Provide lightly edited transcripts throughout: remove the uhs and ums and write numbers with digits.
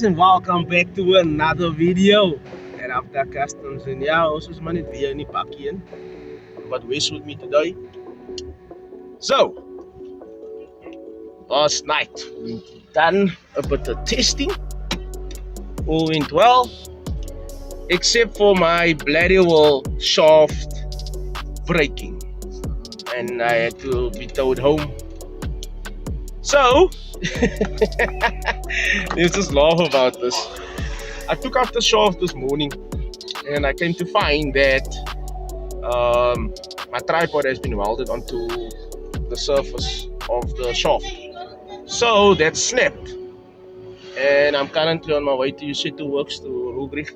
And welcome back to another video. And after customs and yeah, also is man weer in die bakkie in. But Wes with me today. So last night we done a bit of testing. All went well, except for my bladder wheel shaft breaking, and I had to be towed home. So let's just laugh about this. I took out the shaft this morning and I came to find that my tripod has been welded onto the surface of the shaft. So that snapped. And I'm currently on my way to Yosetsu works to Rubrik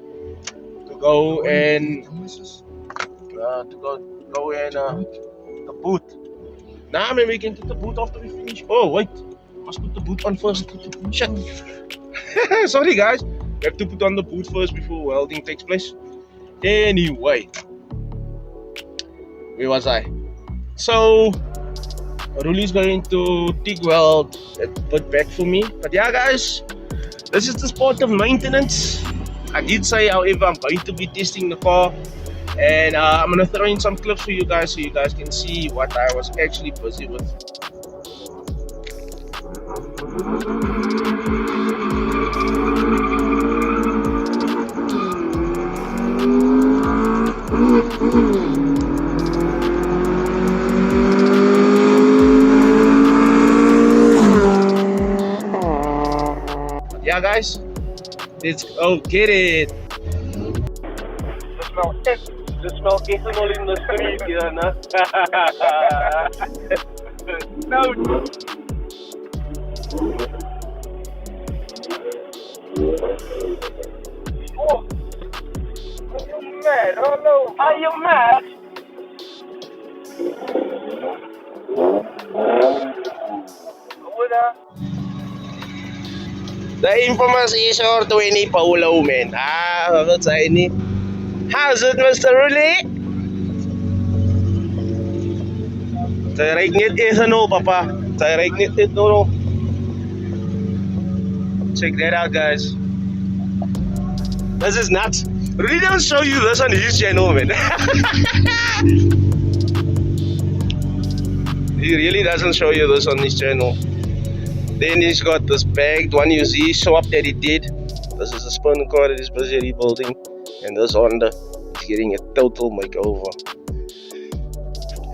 to go and the boot. Nah, man, we can get the boot after we finish. Oh wait, must put the boot on first. Shit. Sorry guys, we have to put on the boot first before welding takes place. Anyway, where was I? So Ruli's going to TIG weld that bit back for me. But yeah guys, this is the sport of maintenance. I did say, however, I'm going to be testing the car, and I'm going to throw in some clips for you guys so you guys can see what I was actually busy with. Yeah guys, let's go get it. The smell ethanol in the street, you know. No. Oh, are you mad? Oh no, are you mad? The infamous ESR20 Polo, man. Wat zei je niet? How's it, Mr. Rully? Zij rijdt niet ethanol, papa. Zij rijdt niet ethanol. Check that out, guys. This is nuts. Rully don't show you this on his channel, man. He really doesn't show you this on his channel. Then he's got this bagged one you see swap that he did. This is a spin car that he's busy rebuilding, and this Honda is getting a total makeover,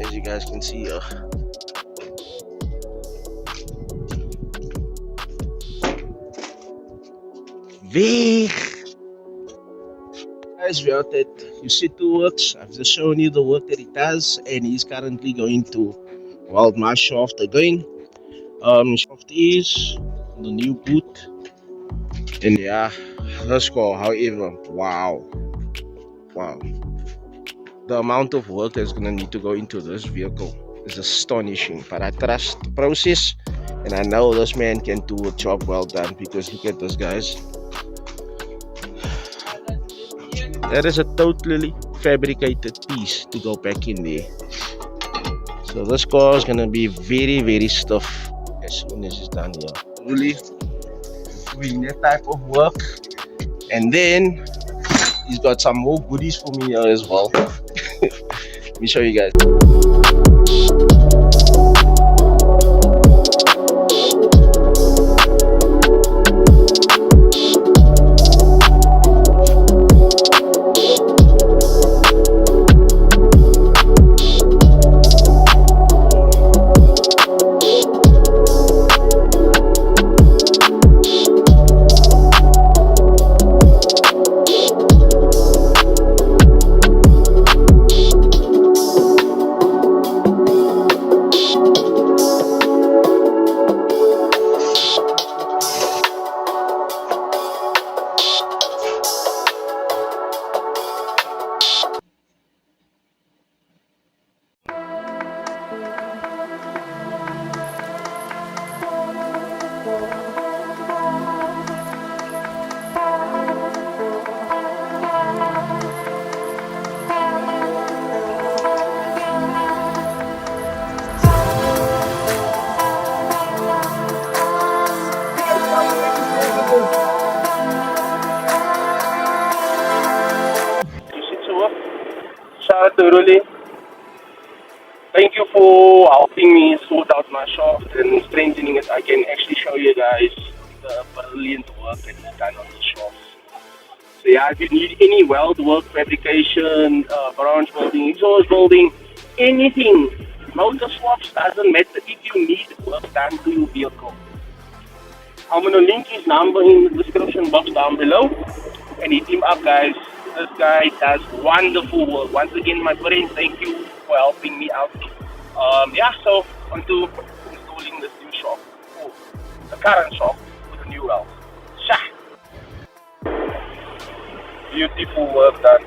as you guys can see here. Weg! Guys, we are at Yosetsu works. I've just shown you the work that he does, and he's currently going to weld my shaft again. Shaft is the new boot, and yeah, this car, however, wow, the amount of work that's gonna need to go into this vehicle is astonishing. But I trust the process, and I know this man can do a job well done, because look at this, guys. That is a totally fabricated piece to go back in there. So this car is gonna be very, very stiff as soon as it's done here. Really doing that type of work, and then he's got some more goodies for me here as well. Let me show you guys. Mr. Ruli. Thank you for helping me sort out my shaft and strengthening it. I can actually show you guys the brilliant work that is done on the shaft. So yeah, if you need any weld work, fabrication, branch welding, exhaust welding, anything, motor swaps, doesn't matter. If you need work done to your vehicle, I'm gonna link his number in the description box down below and hit him up, guys. This guy does wonderful work. Once again, my friend, thank you for helping me out. Yeah, so on to installing this new shop, the current shop with the new weld. Sha! Beautiful work done.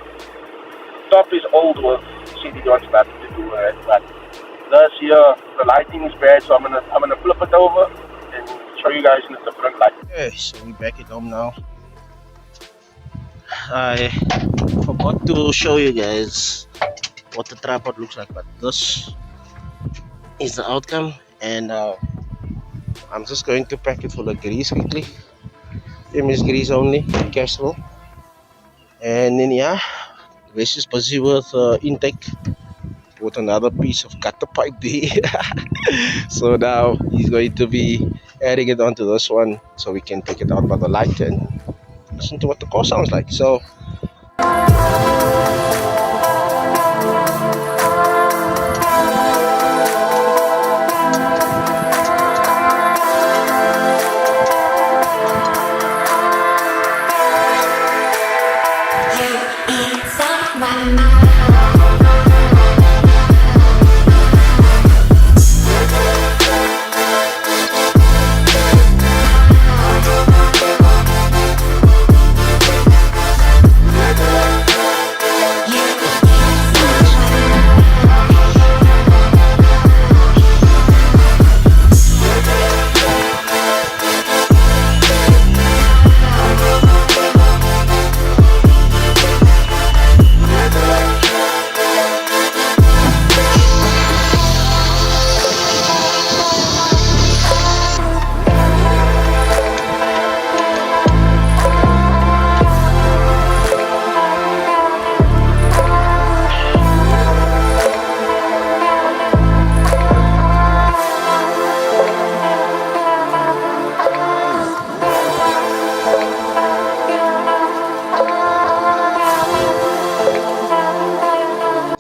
Top is old work. City wants nothing to do with it, but this here, the lighting is bad, so I'm gonna flip it over and show you guys in a different light. Okay, so we're back at home now. I forgot to show you guys what the tripod looks like, but this is the outcome, and I'm just going to pack it full of grease quickly. MS grease only, Castrol, and then yeah, Wes is busy with intake. Put another piece of cutter pipe there. So now he's going to be adding it onto this one so we can take it out by the light and listen to what the car sounds like. So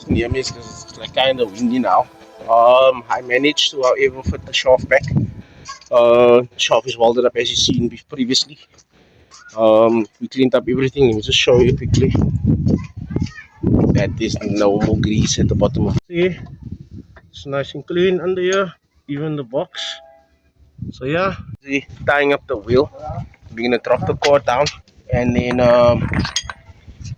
near me because it's like kind of windy now. I managed to however fit the shaft back. Shaft is welded up as you've seen previously. We cleaned up everything. Let me just show you quickly. That there's no more grease at the bottom of it. See, it's nice and clean under here, even the box. So yeah, see, tying up the wheel. We're gonna drop the car down, and then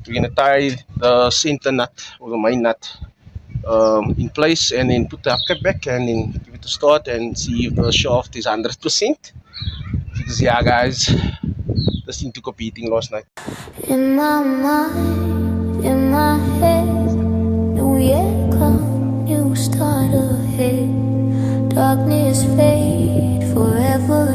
we're gonna tie the center nut or the main nut in place, and then put the hubcap back, and then give it a start and see if the shaft is 100%. Because yeah, guys, this thing took a beating last night. In my mind, in my head, new year come, new start ahead. Darkness fade forever